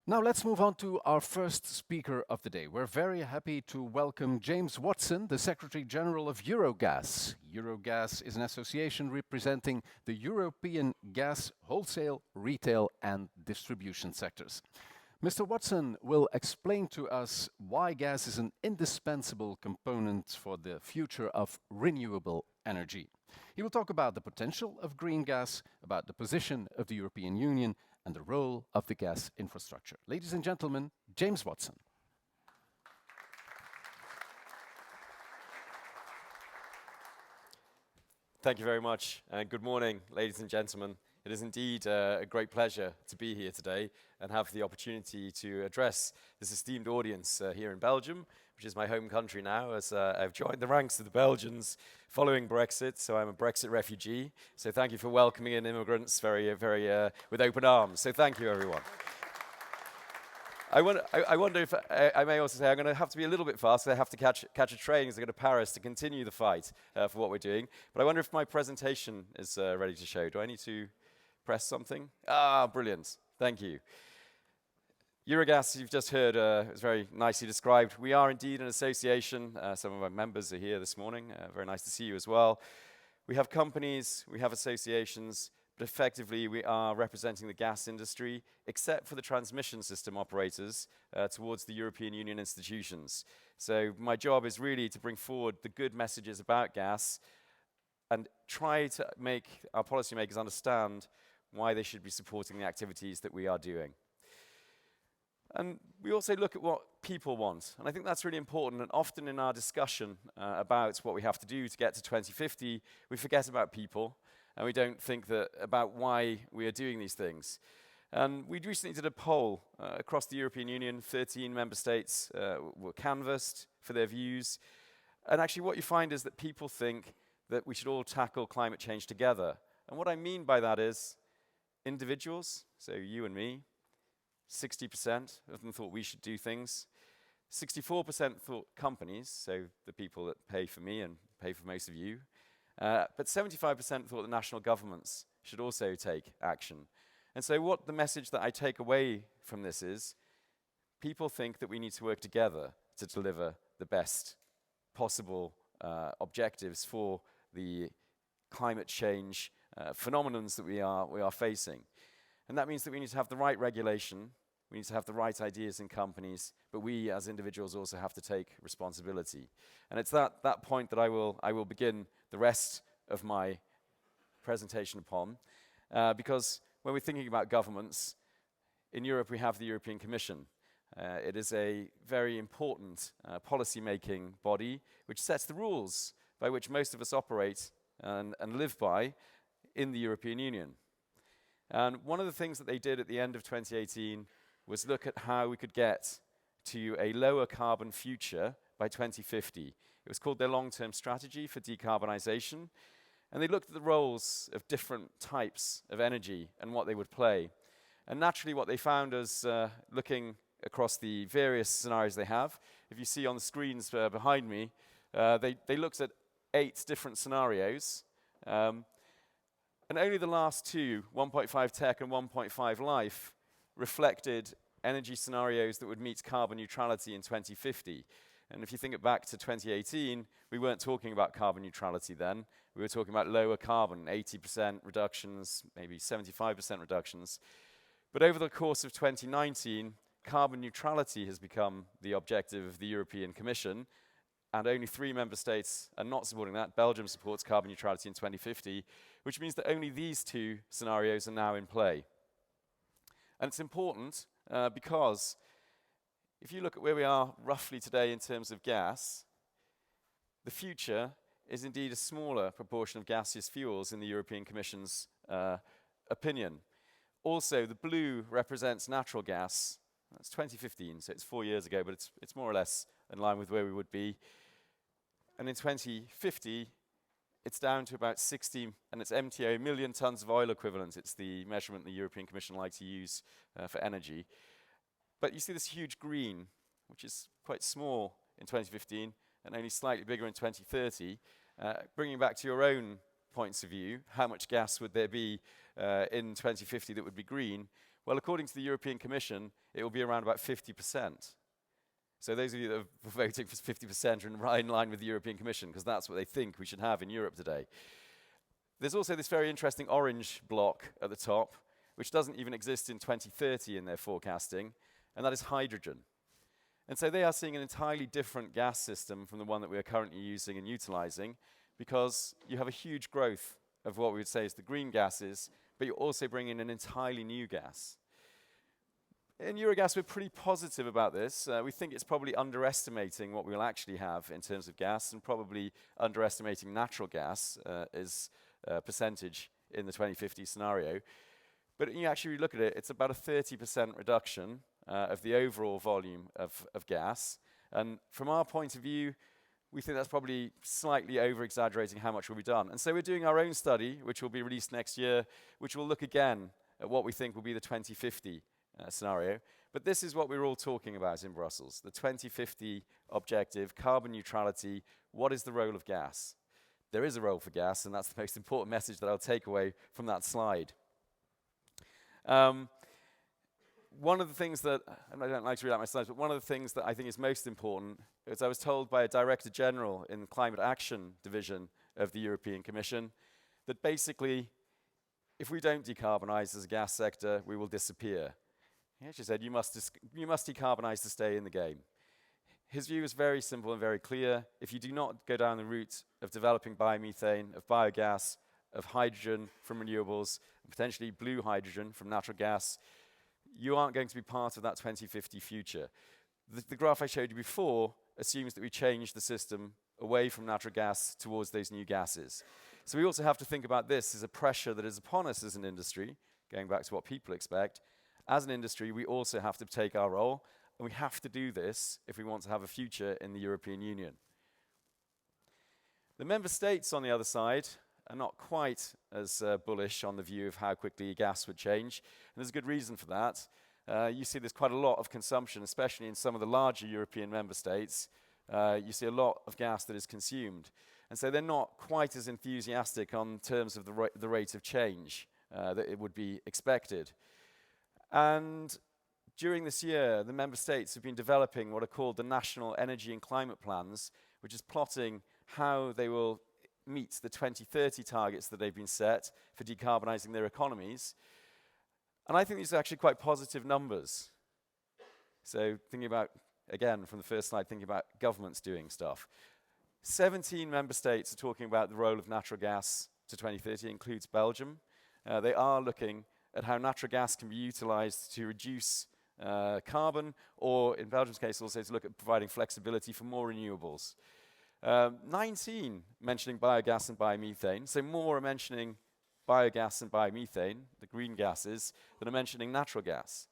Now let's move on to our first speaker of the day. We're very happy to welcome James Watson, the Secretary General of Eurogas. Eurogas is an association representing the European gas wholesale, retail and distribution sectors. Mr. Watson will explain to us why gas is an indispensable component for the future of renewable energy. He will talk about the potential of green gas, about the position of the European Union, and the role of the gas infrastructure. Ladies and gentlemen, James Watson. Thank you very much, and good morning, ladies and gentlemen. It is indeed a great pleasure to be here today and have the opportunity to address this esteemed audience here in Belgium, which is my home country now, as I've joined the ranks of the Belgians following Brexit, so I'm a Brexit refugee. So thank you for welcoming in immigrants with open arms. So thank you, everyone. I wonder if I may also say I'm going to have to be a little bit fast. I have to catch a train as I go to Paris to continue the fight for what we're doing. But I wonder if my presentation is ready to show. Do I need to press something? Ah, brilliant. Thank you. Eurogas, you've just heard, is very nicely described. We are indeed an association. Some of our members are here this morning. Very nice to see you as well. We have companies, we have associations, but effectively we are representing the gas industry, except for the transmission system operators towards the European Union institutions. So my job is really to bring forward the good messages about gas and try to make our policymakers understand why they should be supporting the activities that we are doing. And we also look at what people want, and I think that's really important, and often in our discussion about what we have to do to get to 2050, we forget about people, and we don't think about why we are doing these things. And we recently did a poll across the European Union. 13 member states were canvassed for their views, and actually what you find is that people think that we should all tackle climate change together. And what I mean by that is individuals, so you and me, 60% of them thought we should do things. 64% thought companies, so the people that pay for me and pay for most of you. But 75% thought the national governments should also take action. And so what the message that I take away from this is, people think that we need to work together to deliver the best possible objectives for the climate change phenomenons that we are facing. And that means that we need to have the right regulation, we need to have the right ideas in companies, but we as individuals also have to take responsibility. And it's that point that I will begin the rest of my presentation upon, because when we're thinking about governments, in Europe we have the European Commission. It is a very important policy-making body which sets the rules by which most of us operate and live by in the European Union. And one of the things that they did at the end of 2018 was look at how we could get to a lower carbon future by 2050. It was called their long-term strategy for decarbonization. And they looked at the roles of different types of energy and what they would play. And naturally what they found is looking across the various scenarios they have. If you see on the screens behind me, they looked at 8 different scenarios. And only the last two, 1.5 tech and 1.5 life, reflected energy scenarios that would meet carbon neutrality in 2050. And if you think it back to 2018, we weren't talking about carbon neutrality then. We were talking about lower carbon, 80% reductions, maybe 75% reductions. But over the course of 2019, carbon neutrality has become the objective of the European Commission, and only 3 member states are not supporting that. Belgium supports carbon neutrality in 2050, which means that only these 2 scenarios are now in play. And it's important because if you look at where we are roughly today in terms of gas, the future is indeed a smaller proportion of gaseous fuels in the European Commission's opinion. Also, the blue represents natural gas. That's 2015, so it's 4 years ago, but it's more or less in line with where we would be. And in 2050, it's down to about 60, and it's MTO, million tons of oil equivalent. It's the measurement the European Commission likes to use for energy. But you see this huge green, which is quite small in 2015, and only slightly bigger in 2030. Bringing back to your own points of view, how much gas would there be in 2050 that would be green? Well, according to the European Commission, it will be around about 50%. So those of you that are voting for 50% are right in line with the European Commission, because that's what they think we should have in Europe today. There's also this very interesting orange block at the top, which doesn't even exist in 2030 in their forecasting, and that is hydrogen. And so they are seeing an entirely different gas system from the one that we are currently using and utilizing, because you have a huge growth of what we would say is the green gases, but you also bring in an entirely new gas. In Eurogas, we're pretty positive about this. We think it's probably underestimating what we'll actually have in terms of gas, and probably underestimating natural gas as a percentage in the 2050 scenario. But you actually look at it, it's about a 30% reduction of the overall volume of gas. And from our point of view, we think that's probably slightly over-exaggerating how much will be done. And so we're doing our own study, which will be released next year, which will look again at what we think will be the 2050 scenario. But this is what we're all talking about in Brussels, the 2050 objective, carbon neutrality. What is the role of gas? There is a role for gas, and that's the most important message that I'll take away from that slide. One of the things that, and I don't like to read out my slides, but one of the things that I think is most important is I was told by a Director General in the Climate Action Division of the European Commission that basically, if we don't decarbonize as a gas sector, we will disappear. He actually said, you must decarbonize to stay in the game. His view is very simple and very clear. If you do not go down the route of developing biomethane, of biogas, of hydrogen from renewables, and potentially blue hydrogen from natural gas, you aren't going to be part of that 2050 future. The graph I showed you before assumes that we change the system away from natural gas towards those new gases. So we also have to think about this as a pressure that is upon us as an industry, going back to what people expect. As an industry, we also have to take our role, and we have to do this if we want to have a future in the European Union. The member states, on the other side, are not quite as bullish on the view of how quickly gas would change, and there's a good reason for that. You see there's quite a lot of consumption, especially in some of the larger European member states. You see a lot of gas that is consumed, and so they're not quite as enthusiastic on terms of the rate of change that it would be expected. And during this year, the member states have been developing what are called the National Energy and Climate Plans, which is plotting how they will meet the 2030 targets that they've been set for decarbonizing their economies. And I think these are actually quite positive numbers. So thinking about, again, from the first slide, thinking about governments doing stuff. 17 member states are talking about the role of natural gas to 2030, includes Belgium. They are looking at how natural gas can be utilized to reduce carbon, or in Belgium's case also to look at providing flexibility for more renewables. 19 mentioning biogas and biomethane, so more are mentioning biogas and biomethane, the green gases, than are mentioning natural gas.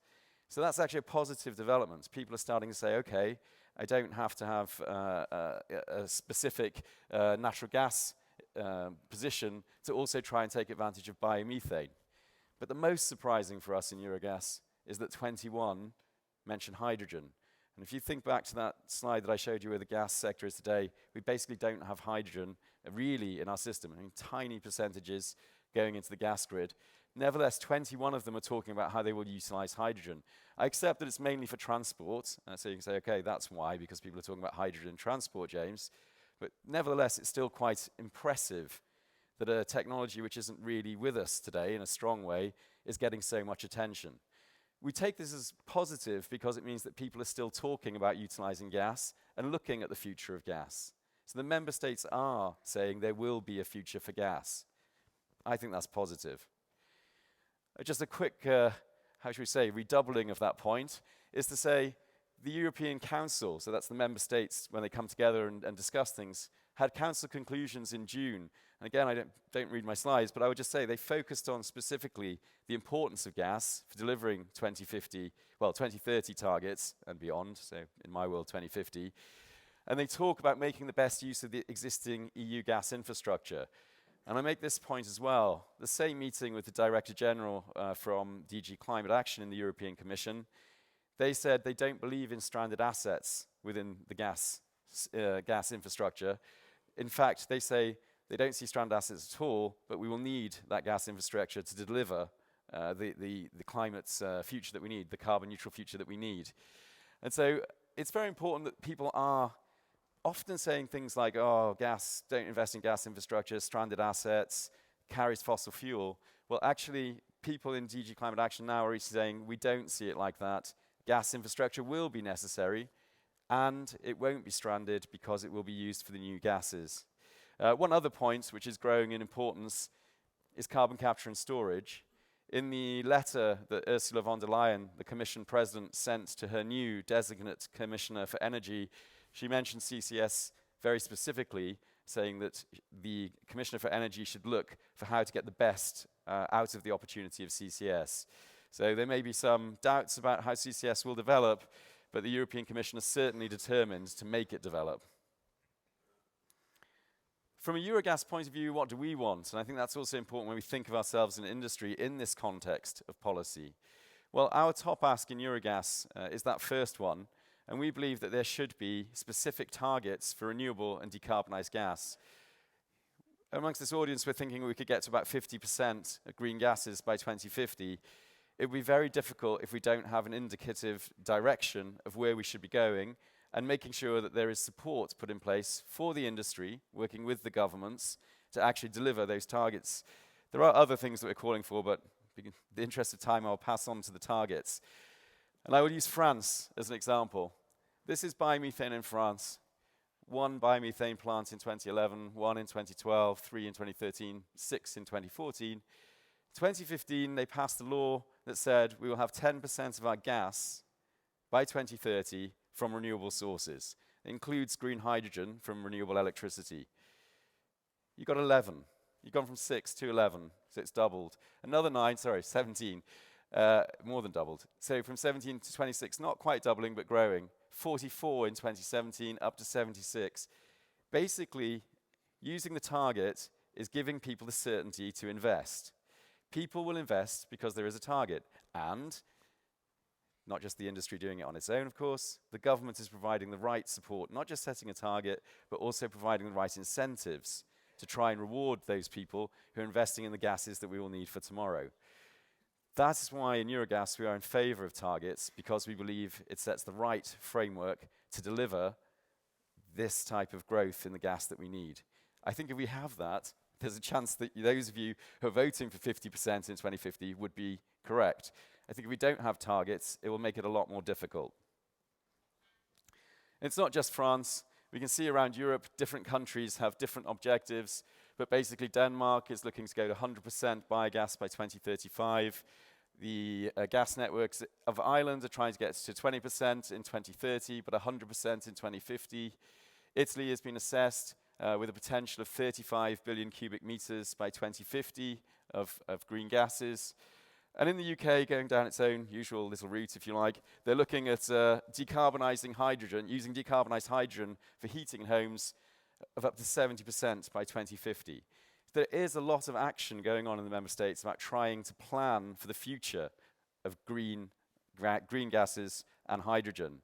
So that's actually a positive development. People are starting to say, okay, I don't have to have a specific natural gas position to also try and take advantage of biomethane. But the most surprising for us in Eurogas is that 21 mention hydrogen. And if you think back to that slide that I showed you where the gas sector is today, we basically don't have hydrogen really in our system. I mean, tiny percentages going into the gas grid. Nevertheless, 21 of them are talking about how they will utilize hydrogen. I accept that it's mainly for transport. So you can say, okay, that's why, because people are talking about hydrogen in transport, James. But nevertheless, it's still quite impressive that a technology which isn't really with us today in a strong way is getting so much attention. We take this as positive because it means that people are still talking about utilizing gas and looking at the future of gas. So the member states are saying there will be a future for gas. I think that's positive. Just a quick, how should we say, redoubling of that point is to say the European Council, so that's the member states when they come together and discuss things, had council conclusions in June. And again, I don't read my slides, but I would just say they focused on specifically the importance of gas for delivering 2030 targets and beyond, so in my world, 2050. And they talk about making the best use of the existing EU gas infrastructure. And I make this point as well. The same meeting with the Director General from DG Climate Action in the European Commission, they said they don't believe in stranded assets within the gas infrastructure. In fact, they say they don't see stranded assets at all, but we will need that gas infrastructure to deliver the climate's future that we need, the carbon neutral future that we need. And so it's very important that people are often saying things like, oh, gas, don't invest in gas infrastructure, stranded assets, carries fossil fuel. Well, actually, people in DG Climate Action now are saying we don't see it like that. Gas infrastructure will be necessary, and it won't be stranded because it will be used for the new gases. One other point, which is growing in importance, is carbon capture and storage. In the letter that Ursula von der Leyen, the Commission President, sent to her new designate Commissioner for Energy, she mentioned CCS very specifically, saying that the Commissioner for Energy should look for how to get the best out of the opportunity of CCS. So there may be some doubts about how CCS will develop, but the European Commission is certainly determined to make it develop. From a Eurogas point of view, what do we want? And I think that's also important when we think of ourselves in industry in this context of policy. Well, our top ask in Eurogas is that first one, and we believe that there should be specific targets for renewable and decarbonized gas. Amongst this audience, we're thinking we could get to about 50% of green gases by 2050. It would be very difficult if we don't have an indicative direction of where we should be going, and making sure that there is support put in place for the industry, working with the governments, to actually deliver those targets. There are other things that we're calling for, but in the interest of time, I'll pass on to the targets. And I will use France as an example. This is biomethane in France. 1 biomethane plant in 2011, 1 in 2012, 3 in 2013, 6 in 2014. 2015, they passed a law that said we will have 10% of our gas by 2030 from renewable sources. It includes green hydrogen from renewable electricity. You got 11. You've gone from 6 to 11, so it's doubled. Another 9, 17, more than doubled. So from 17 to 26, not quite doubling, but growing. 44 in 2017, up to 76. Basically, using the target is giving people the certainty to invest. People will invest because there is a target, and not just the industry doing it on its own, of course. The government is providing the right support, not just setting a target, but also providing the right incentives to try and reward those people who are investing in the gases that we will need for tomorrow. That is why in Eurogas we are in favor of targets, because we believe it sets the right framework to deliver this type of growth in the gas that we need. I think if we have that, there's a chance that those of you who are voting for 50% in 2050 would be correct. I think if we don't have targets, it will make it a lot more difficult. It's not just France. We can see around Europe, different countries have different objectives, but basically Denmark is looking to go to 100% biogas by 2035. The gas networks of Ireland are trying to get to 20% in 2030, but 100% in 2050. Italy has been assessed with a potential of 35 billion cubic meters by 2050 of green gases. And in the UK, going down its own usual little route, if you like, they're looking at decarbonising hydrogen, using decarbonised hydrogen for heating in homes of up to 70% by 2050. There is a lot of action going on in the member states about trying to plan for the future of green gases and hydrogen.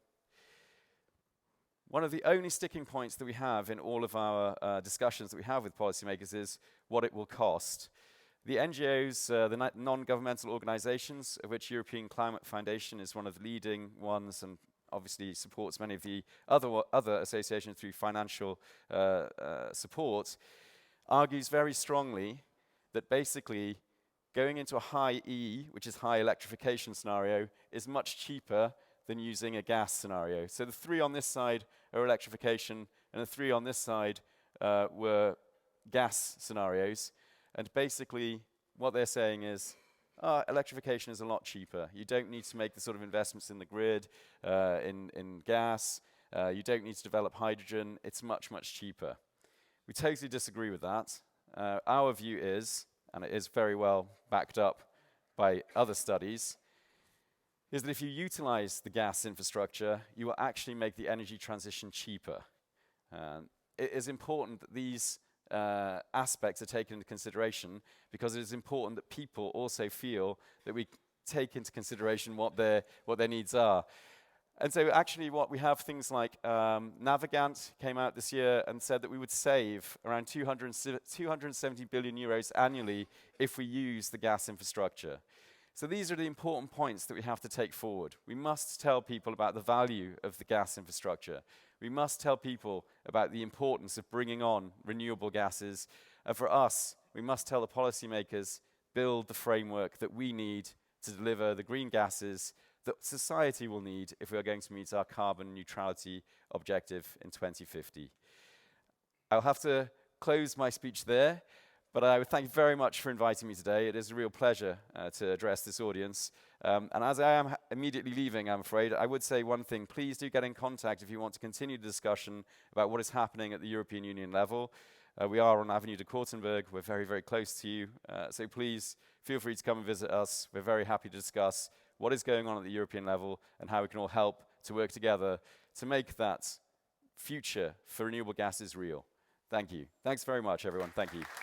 One of the only sticking points that we have in all of our discussions that we have with policymakers is what it will cost. The NGOs, the non-governmental organizations, of which European Climate Foundation is one of the leading ones and obviously supports many of the other associations through financial support, argues very strongly that basically going into a high E, which is high electrification scenario, is much cheaper than using a gas scenario. So the 3 on this side are electrification, and the 3 on this side were gas scenarios. And basically, what they're saying is, electrification is a lot cheaper. You don't need to make the sort of investments in the grid, in gas. You don't need to develop hydrogen. It's much, much cheaper. We totally disagree with that. Our view is, and it is very well backed up by other studies, is that if you utilize the gas infrastructure, you will actually make the energy transition cheaper. It is important that these aspects are taken into consideration, because it is important that people also feel that we take into consideration what their needs are. And so actually what we have, things like Navigant came out this year and said that we would save around 270 billion euros annually if we use the gas infrastructure. So these are the important points that we have to take forward. We must tell people about the value of the gas infrastructure. We must tell people about the importance of bringing on renewable gases. And for us, we must tell the policymakers, build the framework that we need to deliver the green gases that society will need if we are going to meet our carbon neutrality objective in 2050. I'll have to close my speech there, but I would thank you very much for inviting me today. It is a real pleasure to address this audience. And as I am immediately leaving, I'm afraid, I would say one thing. Please do get in contact if you want to continue the discussion about what is happening at the European Union level. We are on Avenue de Kortenberg. We're very, very close to you. So please feel free to come and visit us. We're very happy to discuss what is going on at the European level and how we can all help to work together to make that future for renewable gases real. Thank you. Thanks very much, everyone. Thank you.